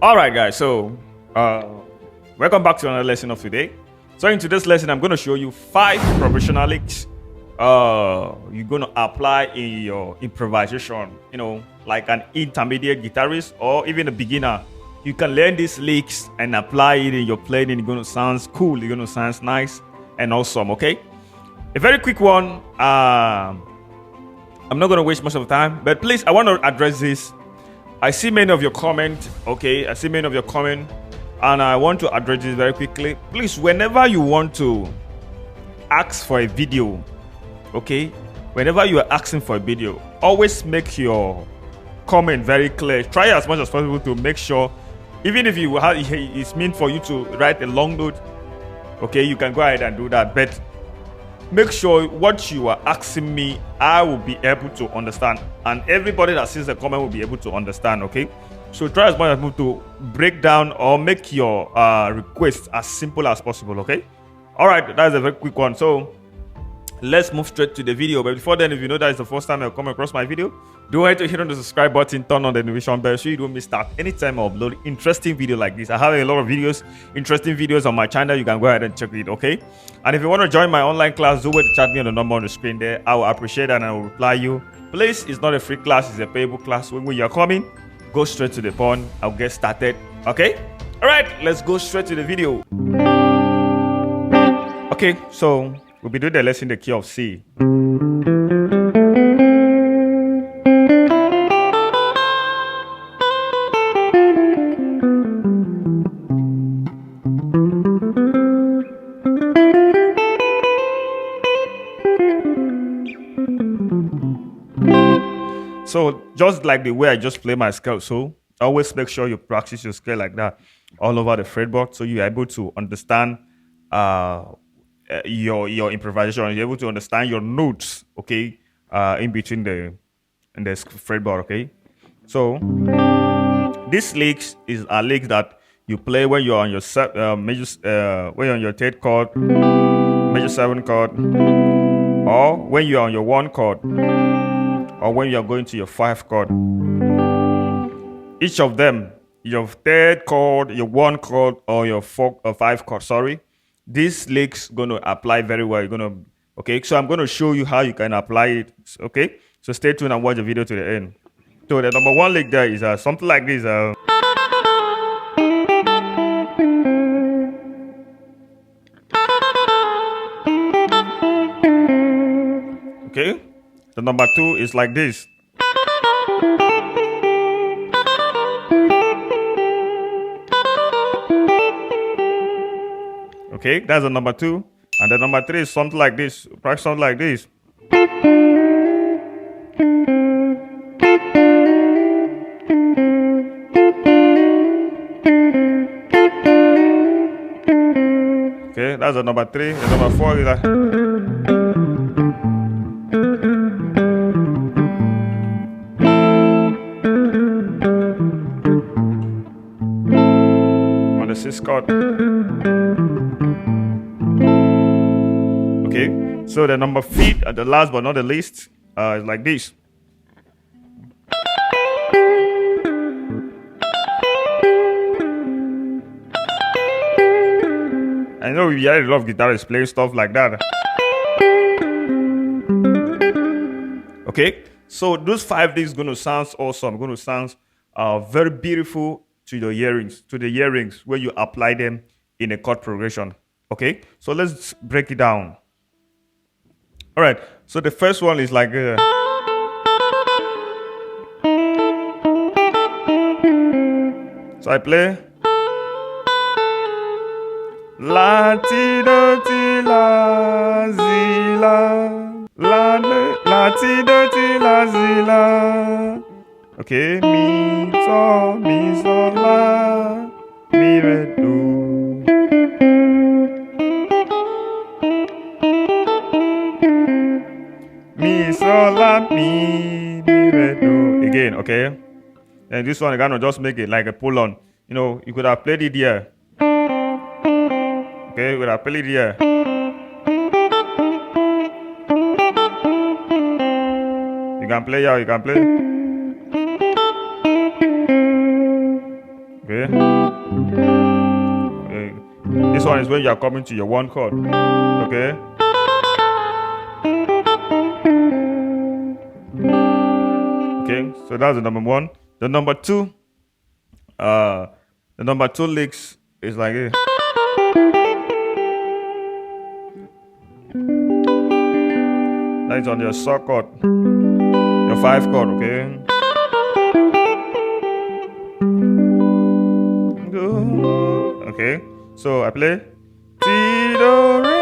All right, guys. So, welcome back to another lesson of today. So, in today's lesson, I'm going to show you 5 professional licks. You're going to apply in your improvisation. Like an intermediate guitarist or even a beginner. You can learn these licks and apply it in your playing, and it's going to sound cool. It's going to sound nice and awesome. Okay. A very quick one. I'm not going to waste much of the time, but please, I want to address this. I see many of your comments, okay? I see many of your comments, and I want to address this very quickly. Please, whenever you want to ask for a video, okay? Whenever you are asking for a video, always make your comment very clear. Try as much as possible to make sure, even if it's meant for you to write a long note, okay? You can go ahead and do that, but make sure what you are asking me, I will be able to understand, and everybody that sees the comment will be able to understand. Okay, so try as much as possible to break down or make your request as simple as possible. Okay, all right, that's a very quick one. So let's move straight to the video. But before then, if you know that is the first time you come across my video, don't forget to hit on the subscribe button, turn on the notification bell so you don't miss out anytime I upload interesting video like this. I have a lot of videos, interesting videos on my channel. You can go ahead and check it, okay? And if you want to join my online class, do wait to chat me on the number on the screen there. I will appreciate that and I will reply you. Please, it's not a free class, it's a payable class. When you're coming, go straight to the point. I'll get started, okay? All right, let's go straight to the video. Okay, so we'll be doing the lesson in the key of C. So just like the way I just play my scale, so always make sure you practice your scale like that all over the fretboard, so you're able to understand your improvisation. You're able to understand your notes, okay, in between the fretboard, okay. So this licks are licks that you play when you're on your when you're on your third chord, major 7 chord, or when you're on your 1 chord, or when you're going to your 5 chord. Each of them, your third chord, your 1 chord, or your 4 or 5 chord, sorry, these licks gonna apply very well. You're gonna, okay, so I'm gonna show you how you can apply it, okay? So stay tuned and watch the video to the end. So the number 1 lick there is something like this. Okay, the number 2 is like this. Okay, that's the number 2. And the number 3 is something like this. Practice something like this. Okay, that's the number 3. The number 4 is like. On the 6th chord. Okay, so the number 5, the last but not the least, is like this. I know we had a lot of guitarists playing stuff like that. Okay, so those 5 things gonna sound awesome. Gonna sound very beautiful to your earrings, when you apply them in a chord progression. Okay, so let's break it down. All right, so the first one is like so I play la ti do ti la zi la la la ti do ti la zi la. Okay, mi so la mi re do. Mi so la mi re do again. Okay, and this one I'm gonna just make it like a pull on. You could have played it here. Okay, you could have played it here. You can play here. You can play. Okay. Okay. This one is when you are coming to your one chord. Okay. Okay. So that's the number one. The number two. The number two licks is like this. That's on your saw chord. Your 5 chord. Okay. Okay, so I play Ti do re,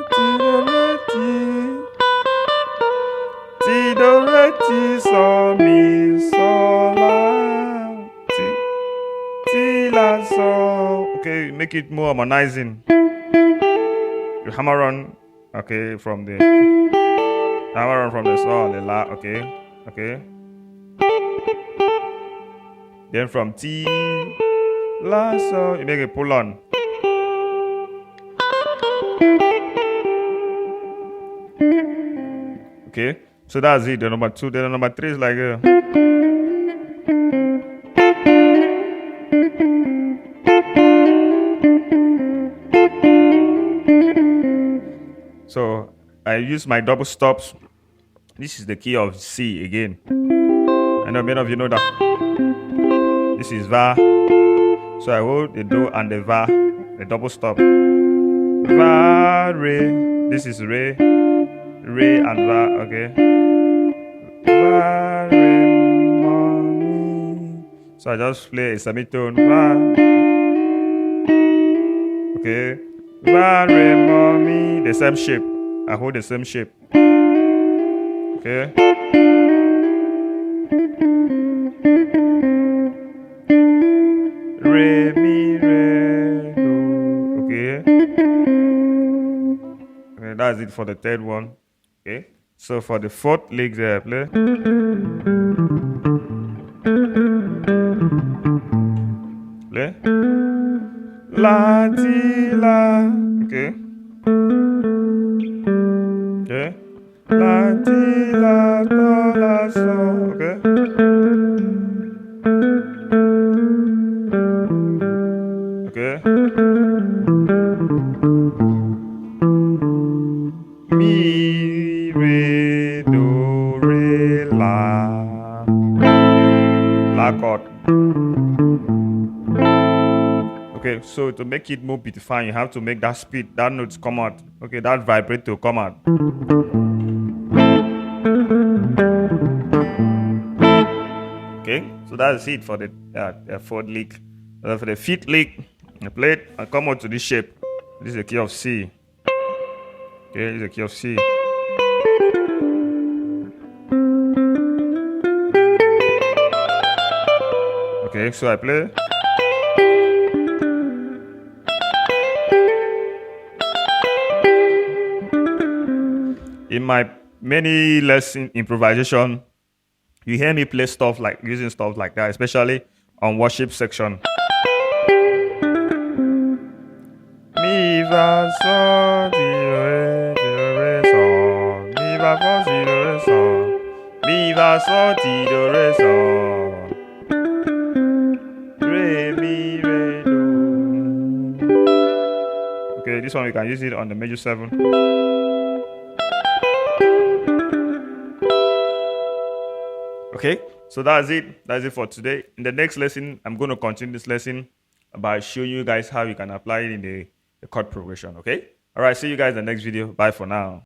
ti do re, ti do re, ti so mi so la, ti la so. Okay, make it more harmonizing. You hammer on, okay, from the so the la, okay, okay. Then from ti la so, you make a pull on. Okay, so that's it. The number two. Then the number three is like so I use my double stops. This is the key of C again. I know many of you know that. This is Va. So I hold the Do and the Va, the double stop. Va, Re. This is Re. Re and Va, okay. Va, Re, Ma, Mi. So I just play a semitone. Va. Okay. Va, Re, Ma, Mi. The same shape. I hold the same shape. Okay. Re, Mi, Re, Do. Okay. Okay, that's it for the third one. Okay. So for the fourth lick there, I play. Play. La, ti, la. Okay. Okay. La, ti, la, do, la, so. Okay. Okay. Mi, re, do, re, la. La chord. Okay, so to make it more beautifying, you have to make that speed, that notes come out. Okay, that vibrato come out. Okay, so that's it for the fourth lick. For the fifth lick, I play it and come out to this shape. This is the key of C. Okay, this is the key of C. Okay, so I play. In my many lesson improvisation, you hear me play stuff like using stuff like that, especially on worship section. Mi va sol ti do re sol, mi va fa si do re sol, mi va sol ti do re sol, re mi re do. Okay, this one we can use it on the major 7. Okay, so that's it. That's it for today. In the next lesson, I'm going to continue this lesson by showing you guys how you can apply it in the chord progression. Okay. All right. See you guys in the next video. Bye for now.